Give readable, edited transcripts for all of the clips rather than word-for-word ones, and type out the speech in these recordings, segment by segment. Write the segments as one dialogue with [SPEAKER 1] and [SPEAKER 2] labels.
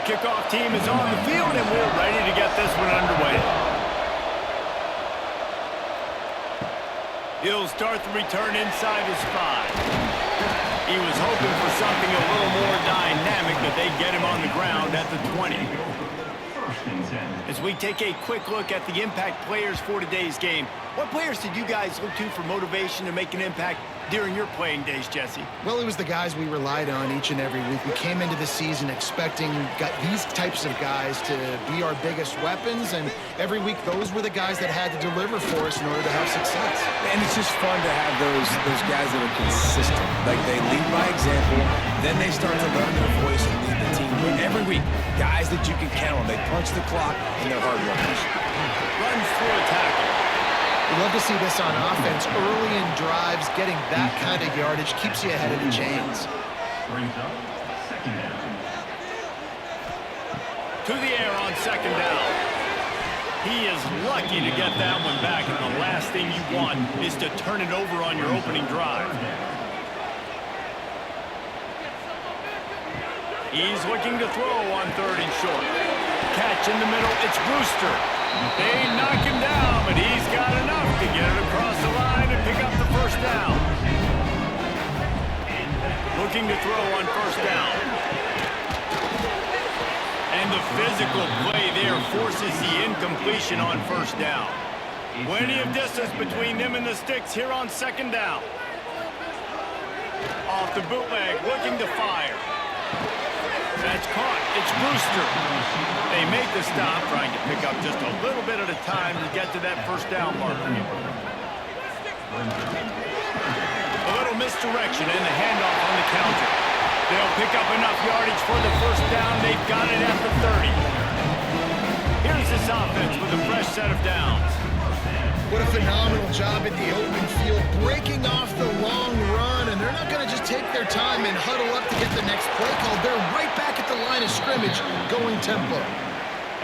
[SPEAKER 1] kickoff team is on the field, and we're ready to get this one underway. He'll start the return inside his 5. He was hoping for something a little more dynamic, but they get him on the ground at the 20. As we take a quick look at the impact players for today's game, what players did you guys look to for motivation to make an impact during your playing days, Jesse?
[SPEAKER 2] Well, it was the guys we relied on each and every week. We came into the season expecting these types of guys to be our biggest weapons, and every week those were the guys that had to deliver for us in order to have success.
[SPEAKER 3] And it's just fun to have those guys that are consistent. Like, they lead by example, then they start to learn their voice and lead the team. But every week, guys that you can count on. They punch the clock, and they're hard workers.
[SPEAKER 1] Runs through a tackle.
[SPEAKER 2] We love to see this on offense. Early in drives, getting that kind of yardage keeps you ahead of the chains.
[SPEAKER 1] To the air on second down. He is lucky to get that one back, and the last thing you want is to turn it over on your opening drive. He's looking to throw on 3rd and short. Catch in the middle, it's Brewster. They knock him down, but he's got enough to get it across the line and pick up the first down. Looking to throw on 1st down. And the physical play there forces the incompletion on 1st down. Plenty of distance between them and the sticks here on 2nd down. Off the bootleg, looking to fire. That's caught. It's Brewster. They make the stop, trying to pick up just a little bit at a time to get to that 1st down marker. A little misdirection and the handoff on the counter. They'll pick up enough yardage for the 1st down. They've got it at the 30. Here's this offense with a fresh set of downs.
[SPEAKER 2] What a phenomenal job at the open field, breaking off the long run, and they're not going to just take their time and huddle up to get the next play call. They're right back at the line of scrimmage, going tempo.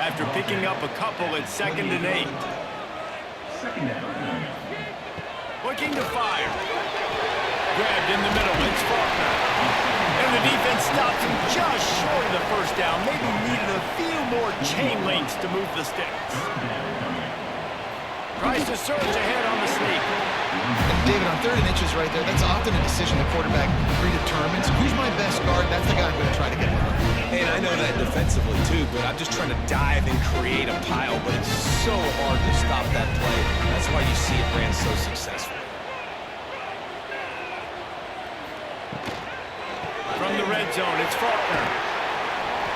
[SPEAKER 1] After picking up a couple at 2nd and 8. Looking to fire. Grabbed in the middle, it's Faulkner. And the defense stops him just short of the 1st down. Maybe needed a few more chain links to move the sticks. Tries to surge ahead on the sneak.
[SPEAKER 2] David, on 3rd and inches right there, that's often a decision the quarterback predetermines. Who's my best guard? That's the guy I'm going to try to get behind.
[SPEAKER 3] And I know that defensively, too, but I'm just trying to dive and create a pile, but it's so hard to stop that play. That's why you see it ran so successful.
[SPEAKER 1] From the red zone, it's Faulkner.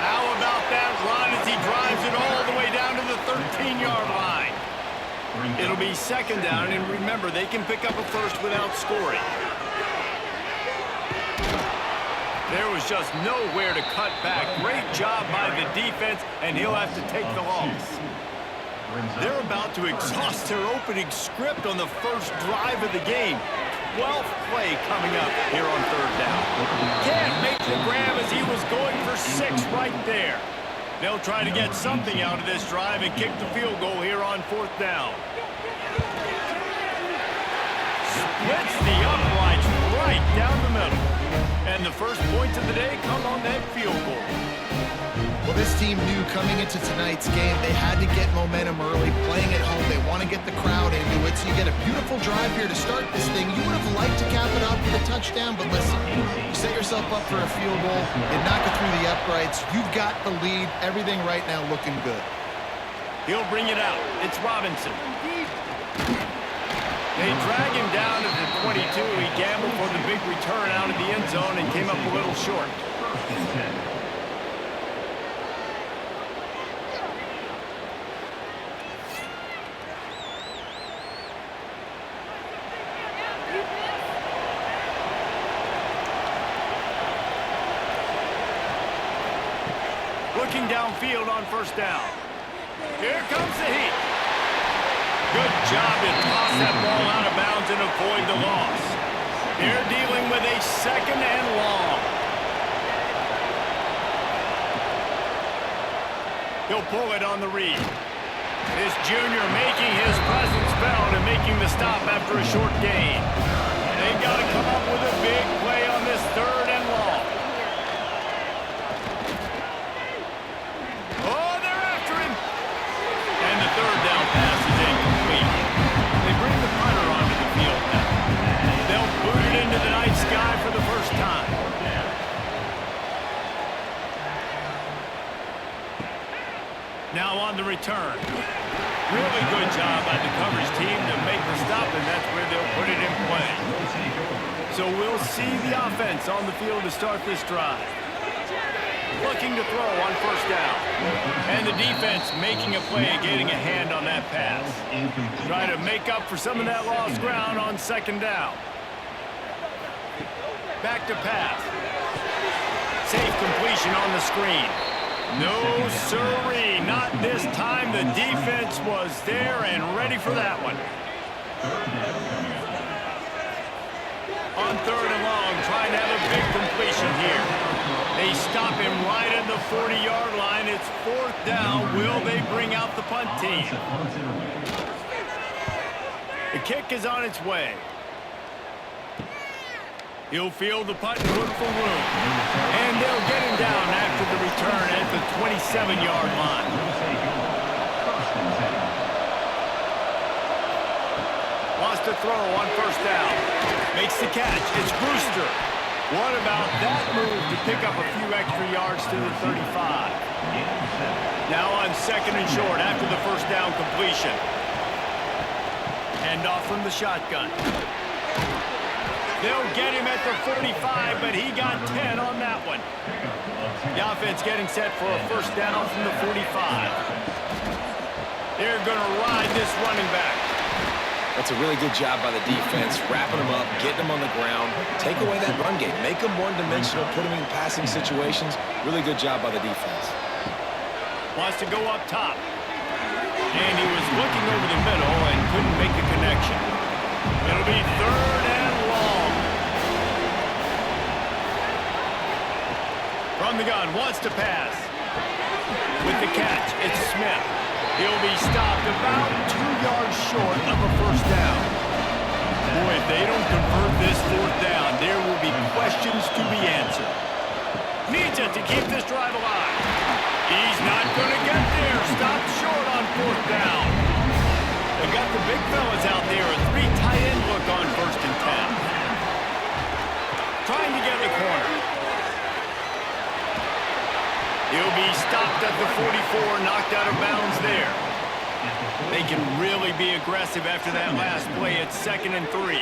[SPEAKER 1] How about that run as he drives it all the way down to the 13-yard line? It'll be 2nd down, and remember, they can pick up a 1st without scoring. There was just nowhere to cut back. Great job by the defense, and he'll have to take the loss. They're about to exhaust their opening script on the 1st drive of the game. 12th play coming up here on 3rd down. Can't make the grab as he was going for 6 right there. They'll try to get something out of this drive and kick the field goal here on 4th down. Splits the uprights right down the middle. And the first points of the day come on that field goal.
[SPEAKER 2] Well, this team knew coming into tonight's game they had to get momentum early, playing at home. They want to get the crowd into it, so you get a beautiful drive here to start this thing. You would have liked to cap it off with a touchdown, but listen, you set yourself up for a field goal, you knock it through the uprights, you've got the lead, everything right now looking good.
[SPEAKER 1] He'll bring it out. It's Robinson. They drag him down to the 22. He gambled for the big return out of the end zone and came up a little short. Looking downfield on 1st down. Here comes the heat. Good job to toss that ball out of bounds and avoid the loss. They're dealing with a 2nd and long. He'll pull it on the read. This junior making his presence felt and making the stop after a short gain. They got to come up with a big play on this 3rd and long. They'll boot it into the night sky for the first time. Now on the return. Really good job by the coverage team to make the stop, and that's where they'll put it in play. So we'll see the offense on the field to start this drive. Looking to throw on first down. And the defense making a play, getting a hand on that pass. Try to make up for some of that lost ground on second down. Back to pass. Safe completion on the screen. No, sirree, not this time. The defense was there and ready for that one. On third and long, trying to have a big completion here. They stop him right at the 40-yard line. It's fourth down. Will they bring out the punt team? The kick is on its way. He'll field the punt and look for room. And they'll get him down after the return at the 27-yard line. Wants to throw on first down. Makes the catch. It's Brewster. What about that move to pick up a few extra yards to the 35? Now on second and short after the first down completion. Hand off from the shotgun. They'll get him at the 45, but he got 10 on that one. The offense getting set for a first down from the 45. They're going to ride this running back.
[SPEAKER 3] That's a really good job by the defense, wrapping them up, getting them on the ground, take away that run game, make them one-dimensional, put them in passing situations. Really good job by the defense.
[SPEAKER 1] Wants to go up top. And he was looking over the middle and couldn't make the connection. It'll be third and long. From the gun, wants to pass. With the catch, it's Smith. He'll be stopped about 2 yards short of a first down. Boy, if they don't convert this fourth down, there will be questions to be answered. Needs it to keep this drive alive. He's not going to get there. Stopped short on fourth down. They got the big fellas out there. A 3 tight end look on first and 10. Trying to get the corner. He'll be stopped at the 44, knocked out of bounds there. They can really be aggressive after that last play. It's second and 3.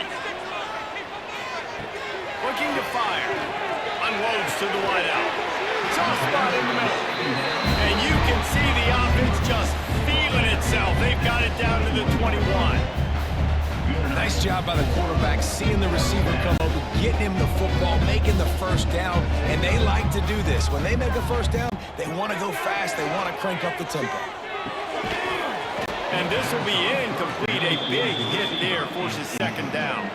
[SPEAKER 1] Looking to fire. Unloads to the wideout. Soft spot in the middle. And you can see the offense just feeling itself. They've got it down to the 21.
[SPEAKER 3] Nice job by the quarterback, seeing the receiver come over, getting him the football, making the first down, and they like to do this. When they make a first down, they want to go fast, they want to crank up the tempo.
[SPEAKER 1] And this will be incomplete. A big hit there forces second down.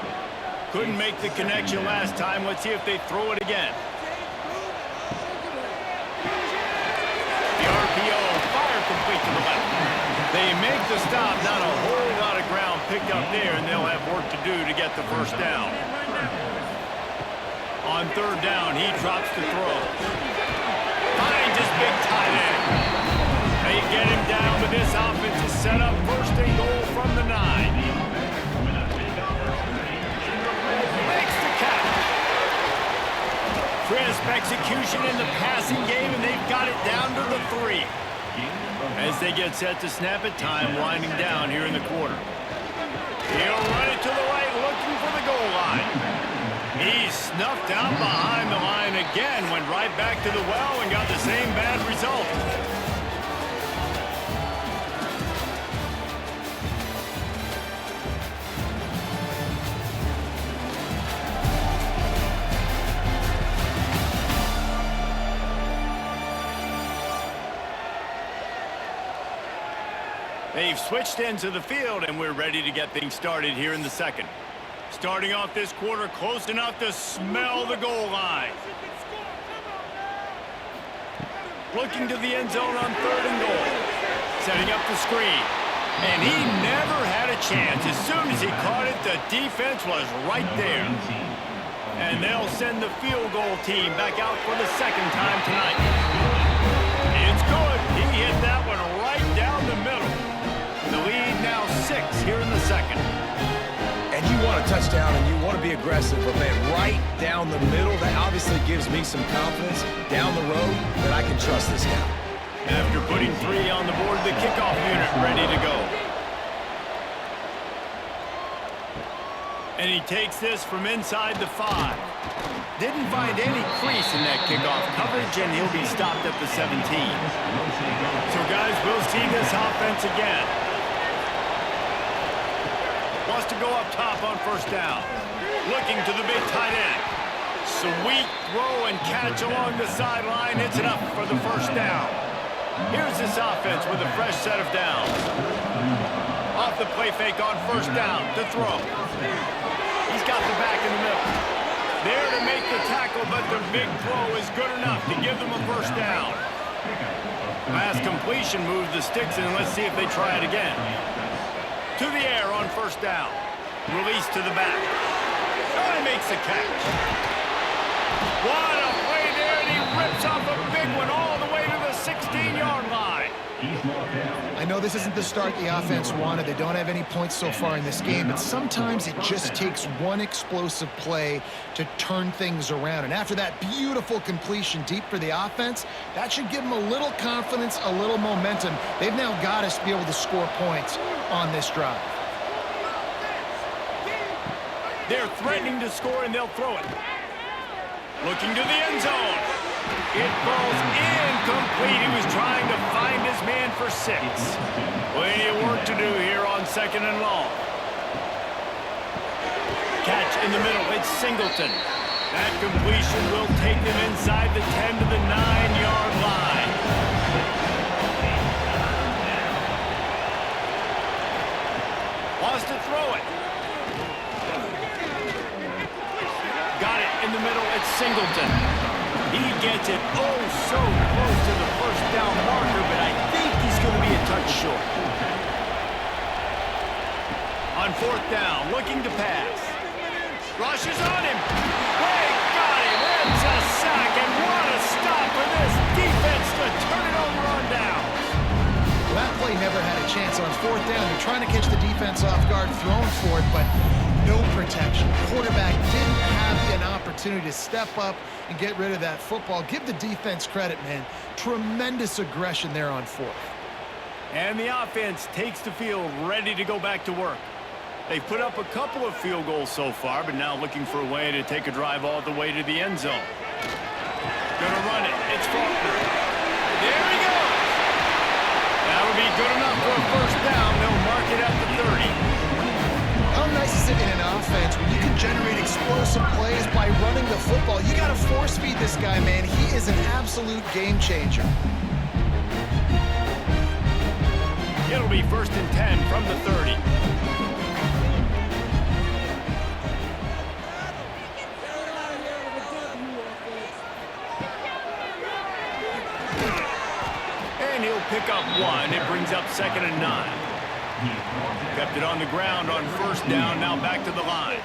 [SPEAKER 1] Couldn't make the connection last time. Let's see if they throw it again. The RPO, fire complete to the left. They make the stop, not a whole lot of ground picked up there, and they'll have work to do to get the first down. On third down, he drops the throw. Finds his big tight end. They get him down, but this offense is set up first and goal from the 9. Makes the catch. Crisp execution in the passing game, and they've got it down to the 3. As they get set to snap it, time winding down here in the quarter. He'll run it to the right, looking for the goal line. He's snuffed out behind the line again, went right back to the well and got the same bad result. They've switched into the field, and we're ready to get things started here in the second. Starting off this quarter close enough to smell the goal line. Looking to the end zone on third and goal. Setting up the screen. And he never had a chance. As soon as he caught it, the defense was right there. And they'll send the field goal team back out for the second time tonight. It's good. He hit that one right down the middle. The lead now 6 here in the second.
[SPEAKER 3] And you want want a touchdown and you want to be aggressive, but man, right down the middle, that obviously gives me some confidence down the road that I can trust this guy.
[SPEAKER 1] After putting 3 on the board, the kickoff unit ready to go. And he takes this from inside the 5. Didn't find any crease in that kickoff coverage, and he'll be stopped at the 17. So, guys, we'll see this offense again. Wants to go up top on first down. Looking to the big tight end. Sweet throw and catch along the sideline. It's enough for the first down. Here's this offense with a fresh set of downs. Off the play fake on first down to throw. He's got the back in the middle. There to make the tackle, but the big throw is good enough to give them a first down. Pass completion moves the sticks, and let's see if they try it again. To the air on first down. Release to the back. Oh, he makes the catch. What a play there, and he rips off a big one all the way to the 16-yard line.
[SPEAKER 2] I know this isn't the start the offense wanted. They don't have any points so far in this game, but sometimes it just takes one explosive play to turn things around. And after that beautiful completion deep for the offense, that should give them a little confidence, a little momentum. They've now got us to be able to score points on this drive.
[SPEAKER 1] They're threatening to score, and they'll throw it. Looking to the end zone. It falls incomplete. He was trying to find his man for 6. Plenty of work to do here on 2nd and long. Catch in the middle. It's Singleton. That completion will take them inside the 10 to the 9-yard line. Wants to throw it. Got it in the middle. It's Singleton. He gets it so close to the first down marker, but I think he's going to be a touch short. On 4th down, looking to pass. Rushes on him. They got him. It's a sack, and what a stop for this defense to turn it over on downs.
[SPEAKER 2] Well, that play never had a chance on 4th down. They're trying to catch the defense off guard, throwing for it, but no protection. Quarterback didn't have an opportunity to step up and get rid of that football. Give the defense credit, man. Tremendous aggression there on 4th.
[SPEAKER 1] And the offense takes the field, ready to go back to work. They've put up a couple of field goals so far, but now looking for a way to take a drive all the way to the end zone. Gonna run it. It's Faulkner. There he goes. That'll be good enough for a first down. They'll mark it at the 30.
[SPEAKER 2] How nice is it in an offense when you can generate explosive plays by running the football? You got to force feed this guy, man. He is an absolute game changer.
[SPEAKER 1] It'll be 1st and 10 from the 30. And he'll pick up 1. It brings up 2nd and 9. Kept it on the ground on first down, now back to the line.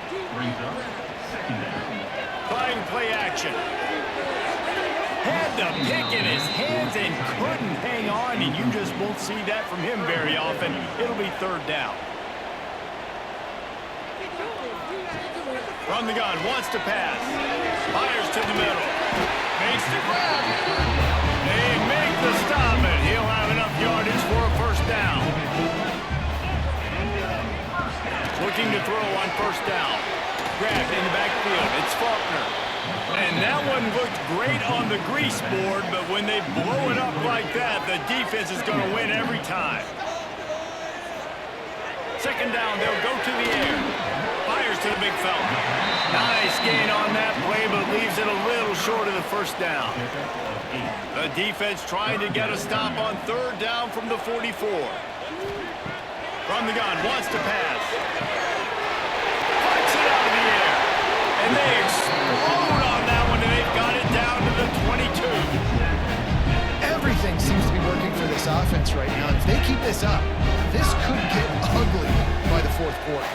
[SPEAKER 1] Trying play action. Had the pick in his hands and couldn't hang on, and you just won't see that from him very often. It'll be 3rd down. From the gun, wants to pass. Fires to the middle. Makes the grab. They make the stop, and he'll have enough yardage for a first down. Looking to throw on first down. Grabbed in the backfield. It's Faulkner. And that one looked great on the grease board, but when they blow it up like that, the defense is going to win every time. 2nd down, they'll go to the air. Fires to the big fella. Nice gain on that play, but leaves it a little short of the first down. The defense trying to get a stop on 3rd down from the 44. From the gun, wants to pass. Flicks it out of the air. And they explode on that one, and they've got it down to the 22.
[SPEAKER 2] Everything seems to be working for this offense right now. If they keep this up, this could get ugly by the 4th quarter.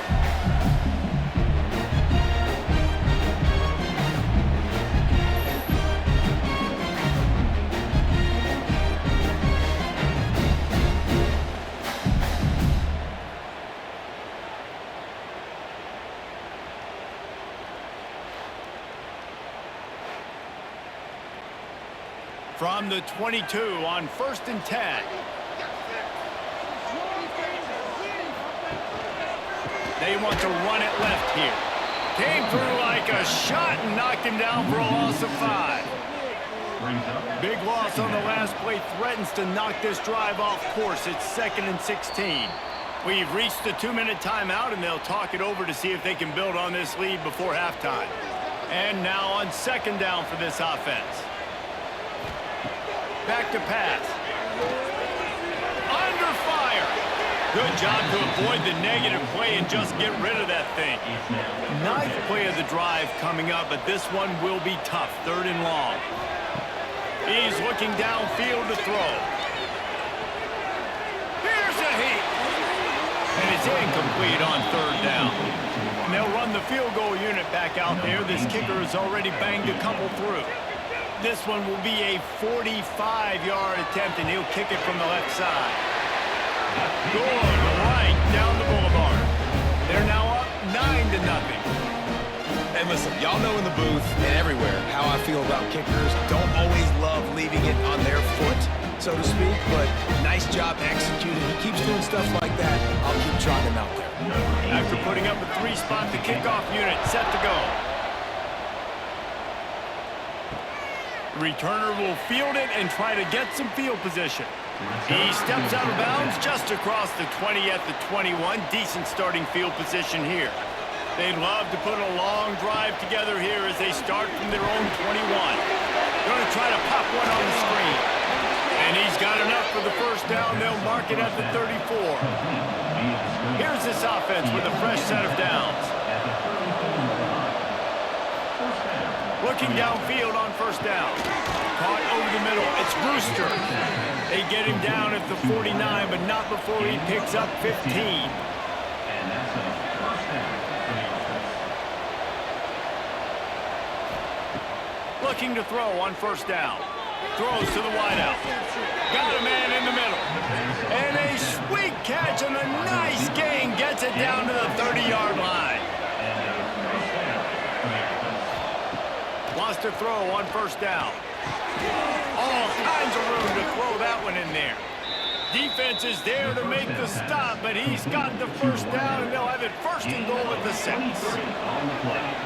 [SPEAKER 1] From the 22 on 1st and 10. They want to run it left here. Came through like a shot and knocked him down for a loss of 5. Big loss on the last play threatens to knock this drive off course. It's 2nd and 16. We've reached the 2-minute timeout, and they'll talk it over to see if they can build on this lead before halftime. And now on 2nd down for this offense. Back to pass. Under fire. Good job to avoid the negative play and just get rid of that thing. 9th play of the drive coming up, but this one will be tough. 3rd and long. He's looking downfield to throw. Here's a hit. And it's incomplete on 3rd down. And they'll run the field goal unit back out there. This kicker has already banged a couple through. This one will be a 45-yard attempt, and he'll kick it from the left side. Good, right down the boulevard. They're now up 9-0.
[SPEAKER 3] And listen, y'all know in the booth and everywhere how I feel about kickers. Don't always love leaving it on their foot, so to speak, but nice job executing. He keeps doing stuff like that. I'll keep trotting him out there.
[SPEAKER 1] After putting up a 3-spot, the kickoff unit set to go. The returner will field it and try to get some field position. He steps out of bounds just across the 20 at the 21. Decent starting field position here. They'd love to put a long drive together here as they start from their own 21. Going to try to pop one on the screen. And he's got enough for the 1st down. They'll mark it at the 34. Here's this offense with a fresh set of downs. Looking downfield on 1st down. Caught over the middle. It's Brewster. They get him down at the 49, but not before he picks up 15. Looking to throw on 1st down. Throws to the wideout. Got a man in the middle. And a sweet catch and a nice gain gets it down to the 30-yard line. Wants to throw on 1st down. All kinds of room to throw that one in there. Defense is there to make the stop, but he's got the 1st down, and they'll have it 1st and goal at the 6.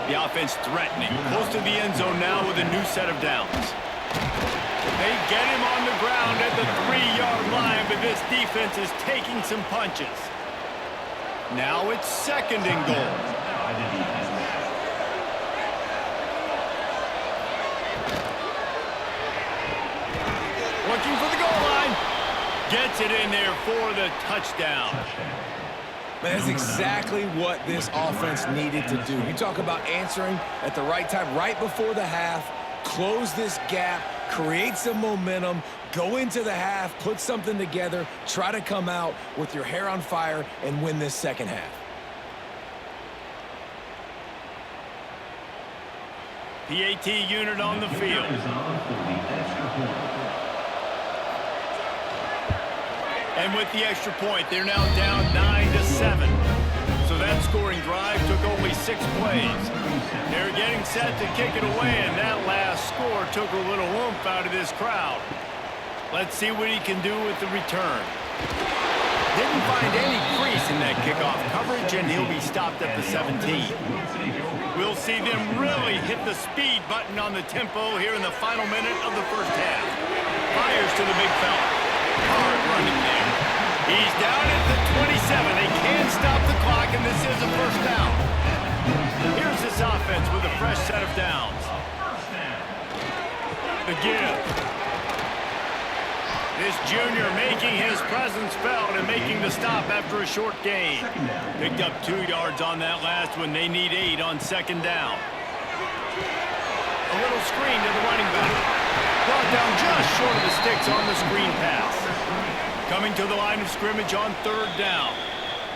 [SPEAKER 1] The offense threatening. Close to the end zone now with a new set of downs. They get him on the ground at the 3-yard line, but this defense is taking some punches. Now it's 2nd and goal. Looking for the goal line. Gets it in there for the touchdown.
[SPEAKER 3] Man, that's exactly what this offense needed to do. You talk about answering at the right time, right before the half, close this gap, create some momentum, go into the half, put something together, try to come out with your hair on fire and win this 2nd half.
[SPEAKER 1] PAT unit on the field. And with the extra point, they're now down 9-7. So that scoring drive took only 6 plays. They're getting set to kick it away, and that last score took a little oomph out of this crowd. Let's see what he can do with the return. Didn't find any crease in that kickoff coverage, and he'll be stopped at the 17. We'll see them really hit the speed button on the tempo here in the final minute of the 1st half. Fires to the big fella. Hard running there. He's down at the 27. They can't stop the clock, and this is a 1st down. Here's this offense with a fresh set of downs. The give. This junior making his presence felt and making the stop after a short gain. Picked up 2 yards on that last one. They need 8 on 2nd down. A little screen to the running back. Brought down just short of the sticks on the screen pass. Coming to the line of scrimmage on 3rd down.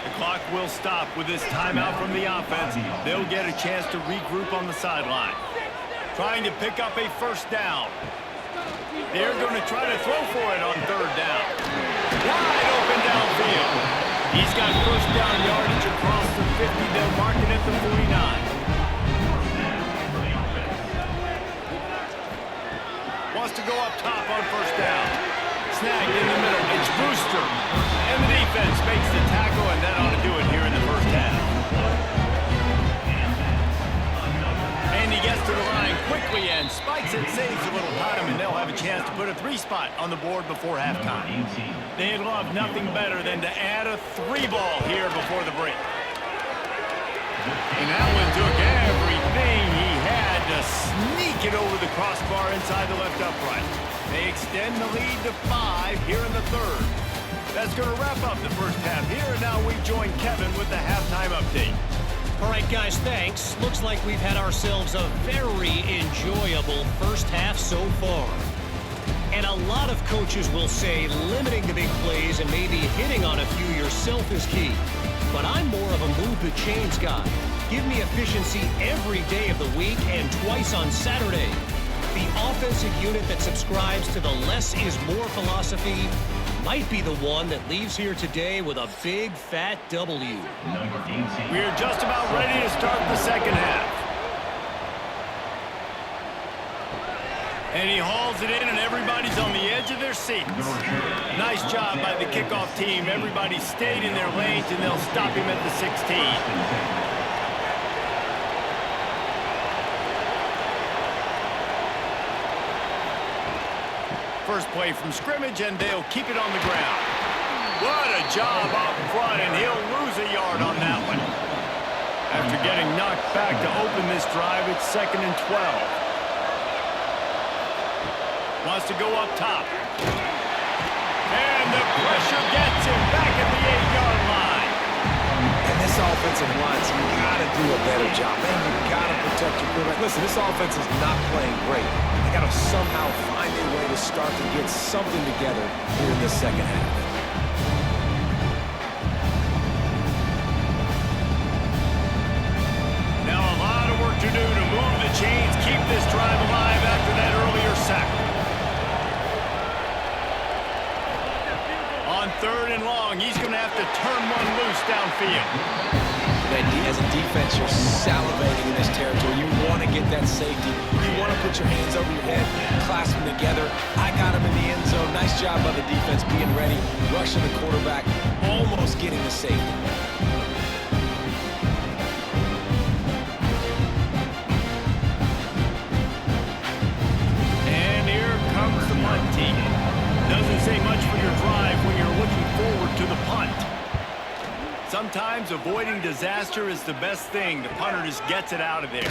[SPEAKER 1] The clock will stop with this timeout from the offense. They'll get a chance to regroup on the sideline. Trying to pick up a 1st down. They're going to try to throw for it on 3rd down. Wide open downfield. He's got 1st down yardage across the 50. They'll mark it at the 49. Wants to go up top on first down. Snagged in the middle. It's Brewster. And the defense makes the tackle, and that ought to do it here in the first half. And he gets to the line quickly and spikes it, saves a little time, and they'll have a chance to put a 3-spot on the board before halftime. They'd love nothing better than to add a 3-ball here before the break. And that one took everything he had to sneak it over the crossbar inside the left upright. They extend the lead to 5 here in the third. That's going to wrap up the first half here, and now we join Kevin with the halftime update.
[SPEAKER 4] All right, guys, thanks. Looks like we've had ourselves a very enjoyable first half so far. And a lot of coaches will say limiting the big plays and maybe hitting on a few yourself is key. But I'm more of a move the chains guy. Give me efficiency every day of the week and twice on Saturday. The offensive unit that subscribes to the less is more philosophy might be the one that leaves here today with a big fat W.
[SPEAKER 1] We are just about ready to start the second half. And he hauls it in, and everybody's on the edge of their seats. Nice job by the kickoff team. Everybody stayed in their lanes, and they'll stop him at the 16. First play from scrimmage, and they'll keep it on the ground. What a job up front, and he'll lose a yard on that one. After getting knocked back to open this drive, it's 2nd and 12. Wants to go up top. And the pressure gets him back at the 8-yard line.
[SPEAKER 3] And this offensive line's got to do a better job. Man, you got to protect your quarterback. Listen, this offense is not playing great. They got to somehow find a way to start to get something together here in the second half.
[SPEAKER 1] Now a lot of work to do to move the chains, keep this drive alive after that earlier sack. On 3rd and long, he's going to have to turn one loose downfield.
[SPEAKER 3] As a defense, you're salivating in this territory. You want to get that safety. You want to put your hands over your head, clasp them together. I got him in the end zone. Nice job by the defense being ready, rushing the quarterback, almost getting the safety.
[SPEAKER 1] And here comes the punt team. Doesn't say much for your drive when you're looking forward to the punt. Sometimes avoiding disaster is the best thing. The punter just gets it out of there.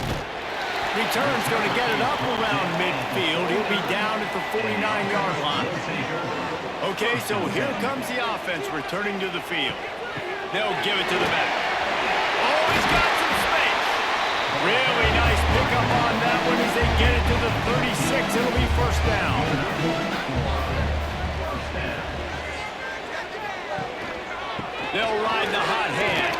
[SPEAKER 1] Return's going to get it up around midfield. He'll be down at the 49-yard line. Okay, so here comes the offense returning to the field. They'll give it to the back. Oh, he's got some space. Really nice pickup on that one as they get it to the 36. It'll be first down. They'll ride the hot hand.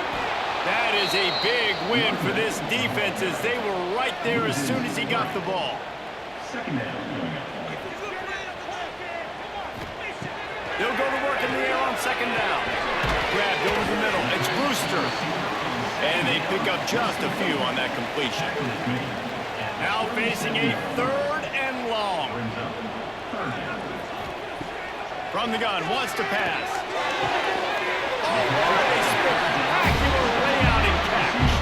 [SPEAKER 1] That is a big win for this defense as they were right there as soon as he got the ball. They'll go to work in the air on 2nd down. Grabbed over the middle. It's Brewster. And they pick up just a few on that completion. Now facing a 3rd and long. From the gun, wants to pass. Oh, what a spectacular layout and catch.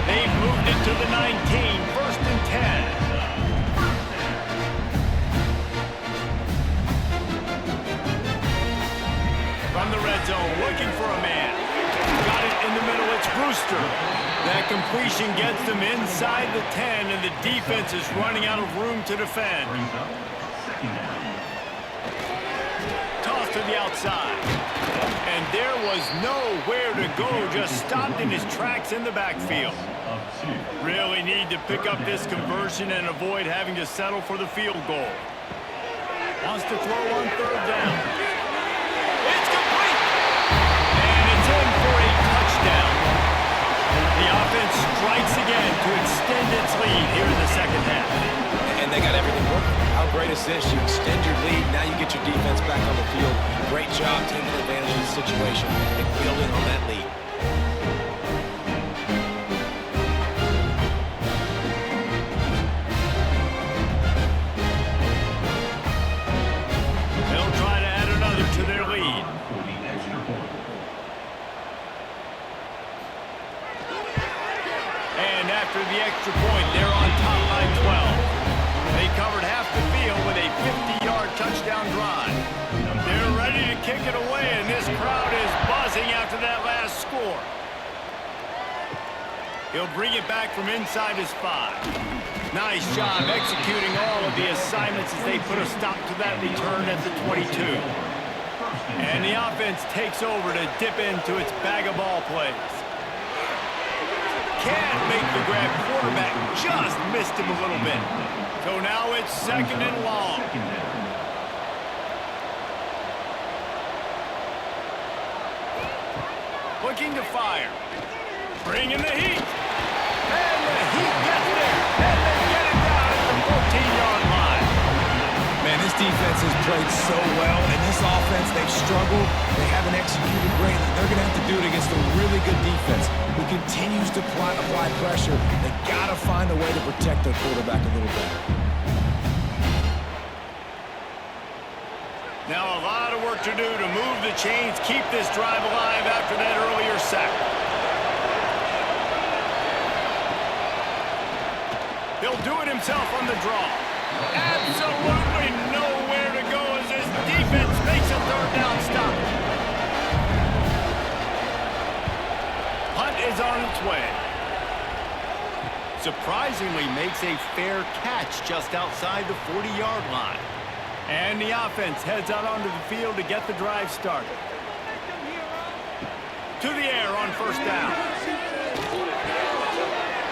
[SPEAKER 1] They've moved it to the 19, 1st and 10. From the red zone, looking for a man. Got it in the middle, it's Brewster. That completion gets them inside the 10, and the defense is running out of room to defend. Toss to the outside. And there was nowhere to go, just stopped in his tracks in the backfield. Really need to pick up this conversion and avoid having to settle for the field goal. Wants to throw on 3rd down. It's complete! And it's in for a touchdown. The offense strikes again to extend its lead here in the second half.
[SPEAKER 3] And they got everything working. How great is this? You extend your lead, now you get your defense back on the field. Great job taking advantage of the situation and building on that lead.
[SPEAKER 1] He'll bring it back from inside his 5. Nice job executing all of the assignments as they put a stop to that return at the 22. And the offense takes over to dip into its bag of ball plays. Can't make the grab. Quarterback just missed him a little bit. So now it's 2nd and long. Looking to fire. Bringing the heat. And the heat gets there. And they get it down at the 14-yard line.
[SPEAKER 3] Man, this defense has played so well, and this offense, they've struggled. They haven't executed greatly. They're going to have to do it against a really good defense who continues to apply pressure. They got to find a way to protect their quarterback a little better.
[SPEAKER 1] Now a lot of work to do to move the chains, keep this drive alive after that earlier sack. He'll do it himself on the draw. Absolutely nowhere to go as his defense makes a 3rd down stop. Hunt is on its way. Surprisingly makes a fair catch just outside the 40-yard line. And the offense heads out onto the field to get the drive started. To the air on 1st down.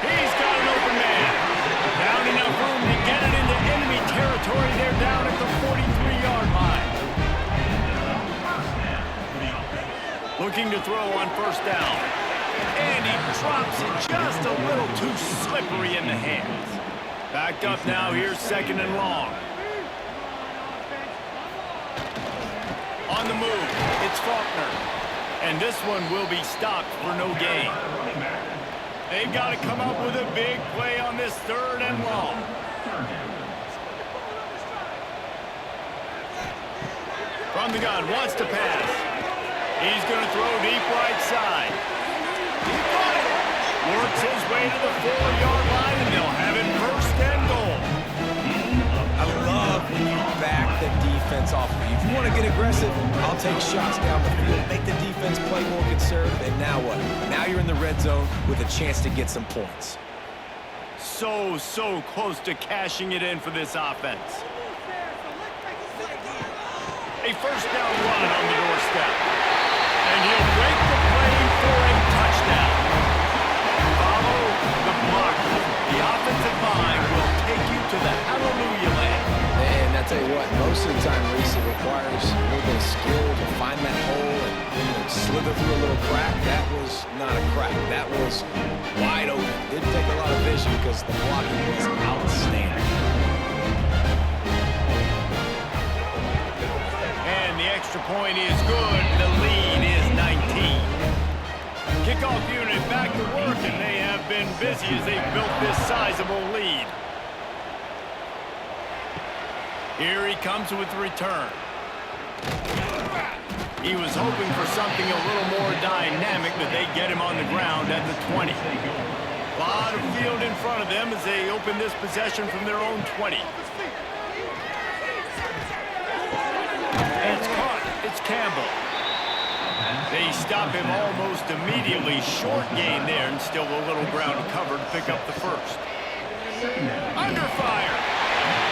[SPEAKER 1] He's got an open man. Down enough room to get it into enemy territory. They're down at the 43-yard line. Looking to throw on 1st down. And he drops it just a little too slippery in the hands. Backed up now, here's 2nd and long. On the move, it's Faulkner. And this one will be stopped for no gain. They've got to come up with a big play on this 3rd and long. From the gun, wants to pass. He's going to throw deep right side. He got it. Works his way to the 4-yard line, and they'll have it 1st and goal.
[SPEAKER 3] I love when you back the defense off of you. If you want to get aggressive, I'll take shots down the field, make the defense play more conservative, and now what? Now you're in the red zone with a chance to get some points.
[SPEAKER 1] So close to cashing it in for this offense. A 1st down run on the doorstep. And he'll break the play for a touchdown. Follow the block. The offensive line will take you to the hallelujah land.
[SPEAKER 3] And I tell you what, most of the time, Reese, it requires a little bit of skill to find that hole and slither through a little crack. That was not a crack. That was wide open. Didn't take a lot of vision because the blocking was outstanding.
[SPEAKER 1] And the extra point is good. The lead is 19. Kickoff unit back to work, and they have been busy as they've built this sizable lead. Here he comes with the return. He was hoping for something a little more dynamic, but they get him on the ground at the 20. A lot of field in front of them as they open this possession from their own 20. And it's caught. It's Campbell. They stop him almost immediately. Short gain there, and still a little ground to cover to pick up the 1st. Under fire.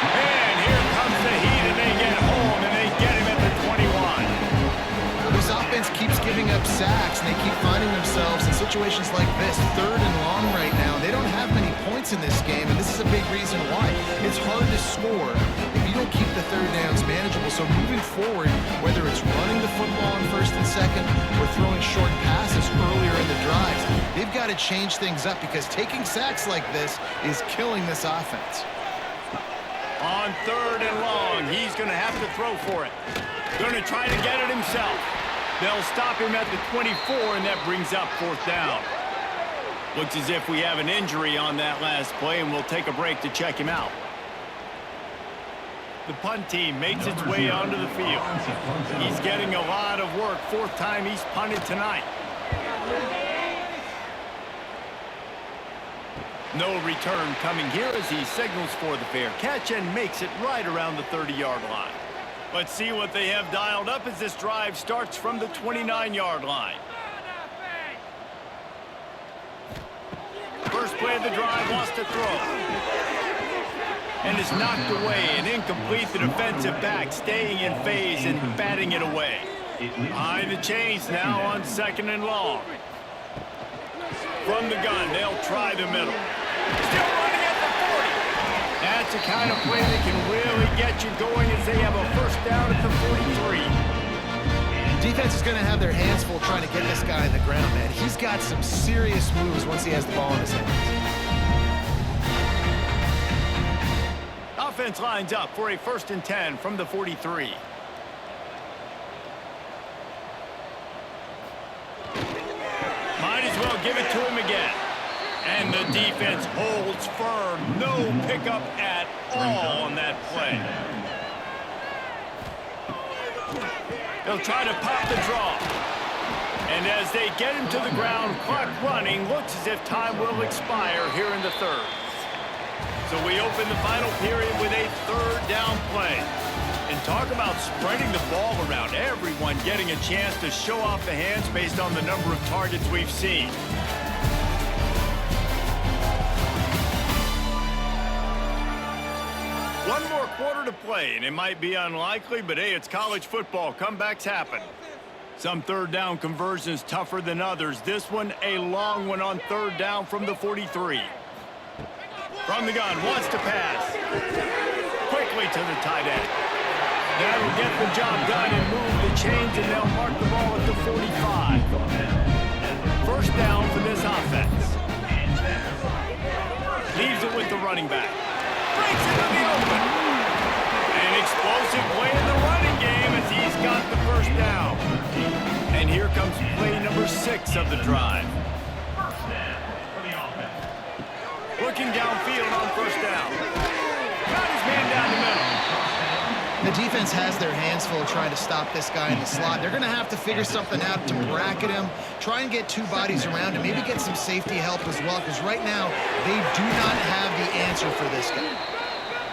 [SPEAKER 1] And here comes the heat, and they get home, and they get him at the 21.
[SPEAKER 2] This offense keeps giving up sacks, and they keep finding themselves in situations like this, 3rd and long right now. They don't have many points in this game, and this is a big reason why. It's hard to score if you don't keep the 3rd downs manageable. So moving forward, whether it's running the football on 1st and 2nd or throwing short passes earlier in the drives, they've got to change things up because taking sacks like this is killing this offense.
[SPEAKER 1] On 3rd and long, he's going to have to throw for it. Going to try to get it himself. They'll stop him at the 24, and that brings up 4th down. Looks as if we have an injury on that last play, and we'll take a break to check him out. The punt team makes its way onto the field. He's getting a lot of work. 4th time he's punted tonight. No return coming here as he signals for the fair catch and makes it right around the 30-yard line. Let's see what they have dialed up as this drive starts from the 29-yard line. First play of the drive, lost to throw. And it's knocked away and incomplete. The defensive back staying in phase and batting it away. Behind the chains now on 2nd and long. From the gun, they'll try the middle. Still running at the 40. That's the kind of play that can really get you going as they have a first down at the 43.
[SPEAKER 2] Defense is going to have their hands full trying to get this guy in the ground, man. He's got some serious moves once he has the ball in his hands.
[SPEAKER 1] Offense lines up for a 1st and 10 from the 43. Might as well give it to him again. And the defense holds firm. No pickup at all on that play. They'll try to pop the draw. And as they get him to the ground, clock running, looks as if time will expire here in the 3rd. So we open the final period with a 3rd down play. And talk about spreading the ball around. Everyone getting a chance to show off the hands based on the number of targets we've seen. One more quarter to play, and it might be unlikely, but hey, it's college football. Comebacks happen. Some 3rd down conversions tougher than others. This one, a long one on 3rd down from the 43. From the gun, wants to pass. Quickly to the tight end. That'll get the job done and move the chains, and they'll mark the ball at the 45. First down for this offense. Leaves it with the running back. Breaks into the open. An explosive play in the running game as he's got the first down. And here comes play number 6 of the drive. Looking downfield on first down. Got his man down the middle.
[SPEAKER 2] The defense has their hands full trying to stop this guy in the slot. They're going to have to figure something out to bracket him, try and get 2 bodies around him, maybe get some safety help as well, because right now they do not have the answer for this guy.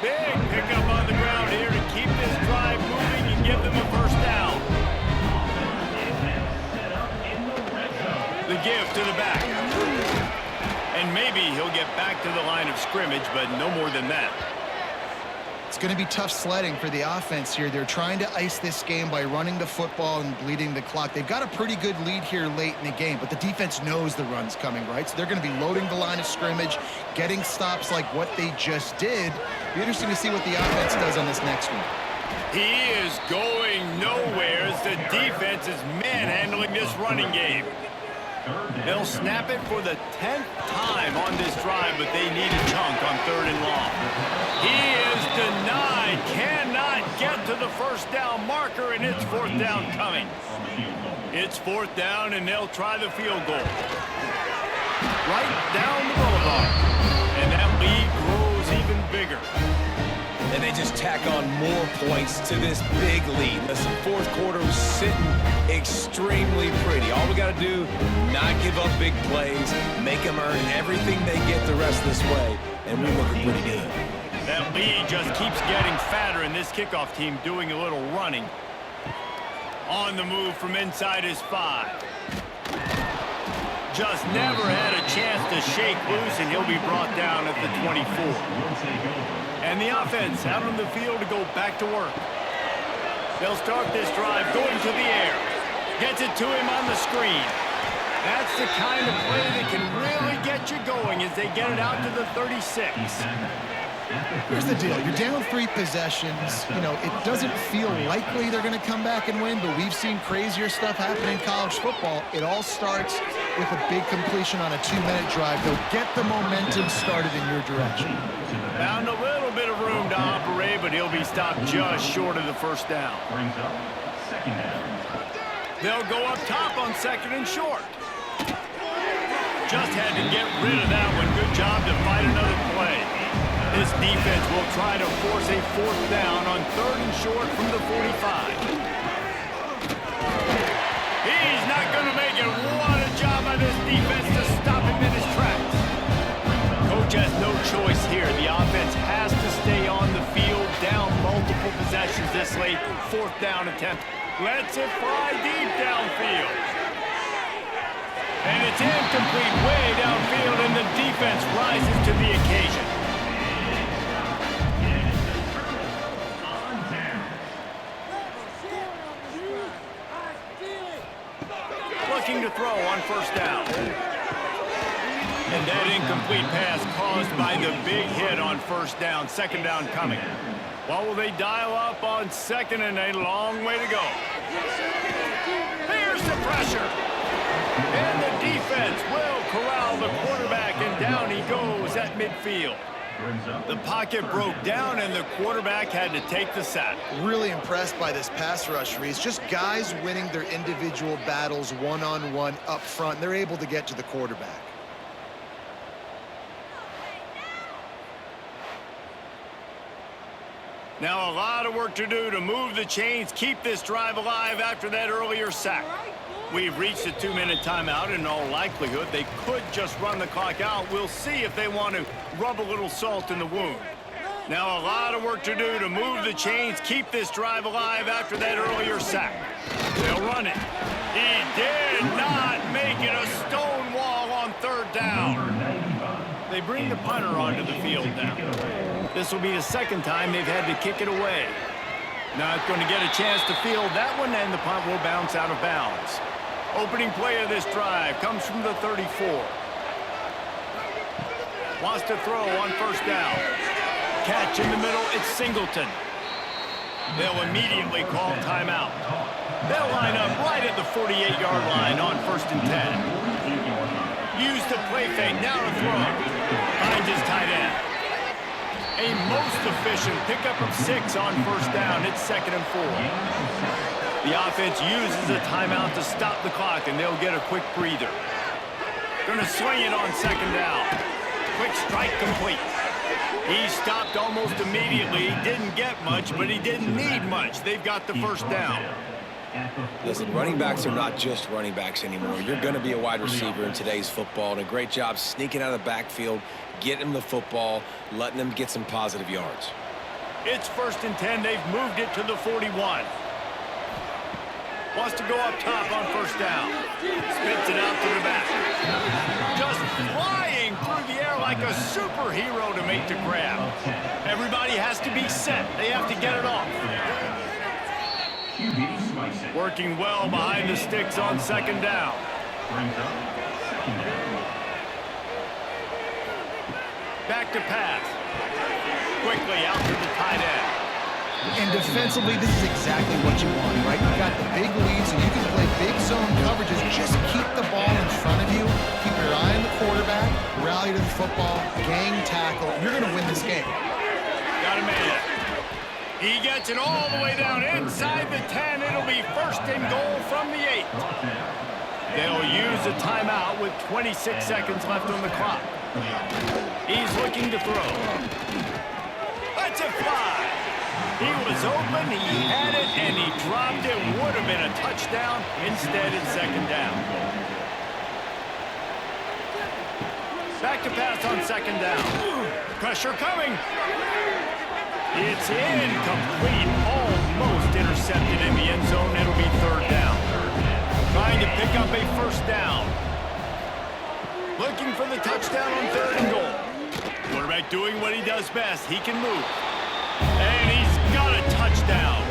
[SPEAKER 1] Big pickup on the ground here to keep this drive moving and give them a first down. The give to the back. And maybe he'll get back to the line of scrimmage, but no more than that.
[SPEAKER 2] It's going to be tough sledding for the offense here. They're trying to ice this game by running the football and bleeding the clock. They've got a pretty good lead here late in the game, but the defense knows the run's coming, right? So they're going to be loading the line of scrimmage, getting stops like what they just did. Be interesting to see what the offense does on this next one.
[SPEAKER 1] He is going nowhere as the defense is manhandling this running game. They'll snap it for the 10th time on this drive, but they need a chunk on 3rd and long. He is denied, cannot get to the first down marker, and it's 4th down coming. It's 4th down, and they'll try the field goal. Right down the boulevard. And that lead grows even bigger.
[SPEAKER 3] And they just tack on more points to this big lead. Listen, 4th quarter was sitting extremely pretty. All we got to do, not give up big plays, make them earn everything they get the rest of this way, and we're looking pretty good.
[SPEAKER 1] That lead just keeps getting fatter, and this kickoff team doing a little running. On the move from inside his 5. Just never had a chance to shake loose, and he'll be brought down at the 24. And the offense out on the field to go back to work. They'll start this drive going to the air. Gets it to him on the screen. That's the kind of play that can really get you going as they get it out to the 36.
[SPEAKER 2] Here's the deal. You're down 3 possessions. You know, it doesn't feel likely they're going to come back and win, but we've seen crazier stuff happen in college football. It all starts with a big completion on a 2-minute drive. They'll get the momentum started in your direction.
[SPEAKER 1] Found a little bit of room to operate, but he'll be stopped just short of the first down. They'll go up top on 2nd and short. Just had to get rid of that one. Good job to fight another play. This defense will try to force a 4th down on 3rd and short from the 45. He's not going to make it. What a job by this defense to stop him in his tracks. Coach has no choice here. The offense has to stay on the field, down multiple possessions this late. 4th down attempt. Lets it fly deep downfield. And it's incomplete way downfield, and the defense rises to the occasion. Looking to throw on first down. And that incomplete pass caused by the big hit on first down. Second down coming. What will they dial up on second, and a long way to go? Here's the pressure. And the defense will corral the quarterback, and down he goes at midfield. The pocket broke down, and the quarterback had to take the sack.
[SPEAKER 2] Really impressed by this pass rush, Reese. Just guys winning their individual battles one-on-one up front. They're able to get to the quarterback.
[SPEAKER 1] Now a lot of work to do to move the chains, keep this drive alive after that earlier sack. We've reached a 2-minute timeout. In all likelihood, they could just run the clock out. We'll see if they want to rub a little salt in the wound. Now a lot of work to do to move the chains, keep this drive alive after that earlier sack. They'll run it. He did not make it a stone wall on third down. They bring the punter onto the field now. This will be the second time they've had to kick it away. Not going to get a chance to field that one, and the punt will bounce out of bounds. Opening play of this drive comes from the 34. Wants to throw on first down. Catch in the middle, it's Singleton. They'll immediately call timeout. They'll line up right at the 48-yard line on 1st and 10. Use the play fake, now to throw. Finds his tight end. A most efficient pickup of 6 on first down. It's 2nd and 4. The offense uses a timeout to stop the clock, and they'll get a quick breather. Going to swing it on 2nd down. Quick strike complete. He stopped almost immediately. He didn't get much, but he didn't need much. They've got the first down.
[SPEAKER 3] Listen, running backs are not just running backs anymore. You're going to be a wide receiver in today's football, and a great job sneaking out of the backfield, getting them the football, letting them get some positive yards.
[SPEAKER 1] It's 1st and 10. They've moved it to the 41. Wants to go up top on first down. Spits it out to the back. Just flying through the air like a superhero to make the grab. Everybody has to be set. They have to get it off. Working well behind the sticks on 2nd down. Back to pass. Quickly out to the tight end.
[SPEAKER 2] And defensively, this is exactly what you want, right? You've got the big lead, so you can play big zone coverages. Just keep the ball in front of you. Keep your eye on the quarterback. Rally to the football. Gang tackle. You're going to win this game.
[SPEAKER 1] Got a man. He gets it all the way down inside the 10. It'll be 1st and goal from the 8. They'll use a timeout with 26 seconds left on the clock. He's looking to throw. That's a fly. He was open, he had it, and he dropped it. Would have been a touchdown. Instead, it's 2nd down. Back to pass on 2nd down. Pressure coming. It's incomplete. Almost intercepted in the end zone. It'll be 3rd down. Trying to pick up a 1st down. Looking for the touchdown on 3rd and goal. Quarterback doing what he does best. He can move. And he's got a touchdown.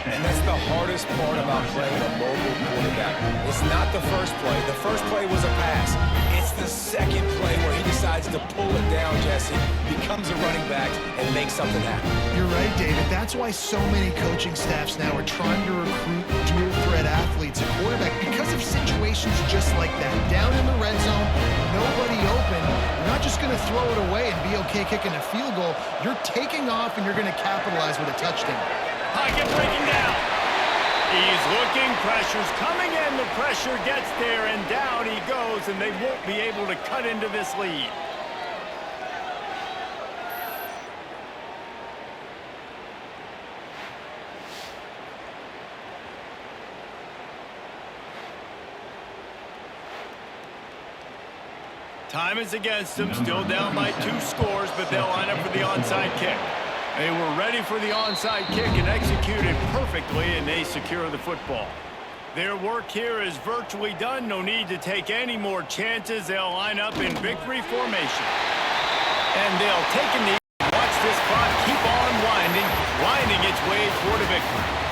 [SPEAKER 3] And that's the hardest part about playing a mobile quarterback. It's not the first play. The first play was a pass. It's the second play where he decides to pull it down, Jesse, becomes a running back, and makes something happen.
[SPEAKER 2] You're right, David. That's why so many coaching staffs now are trying to recruit dual-threat athletes at quarterback because of situations just like that. Down in the red zone, nobody open. You're not just going to throw it away and be okay kicking a field goal. You're taking off, and you're going to capitalize with a touchdown.
[SPEAKER 1] Pocket breaking down. He's looking, pressure's coming in, the pressure gets there, and down he goes, and they won't be able to cut into this lead. Time is against them, still down by 2 scores, but they'll line up for the onside kick. They were ready for the onside kick and executed perfectly, and they secure the football. Their work here is virtually done. No need to take any more chances. They'll line up in victory formation. And they'll take a knee. Watch this clock keep on winding its way toward a victory.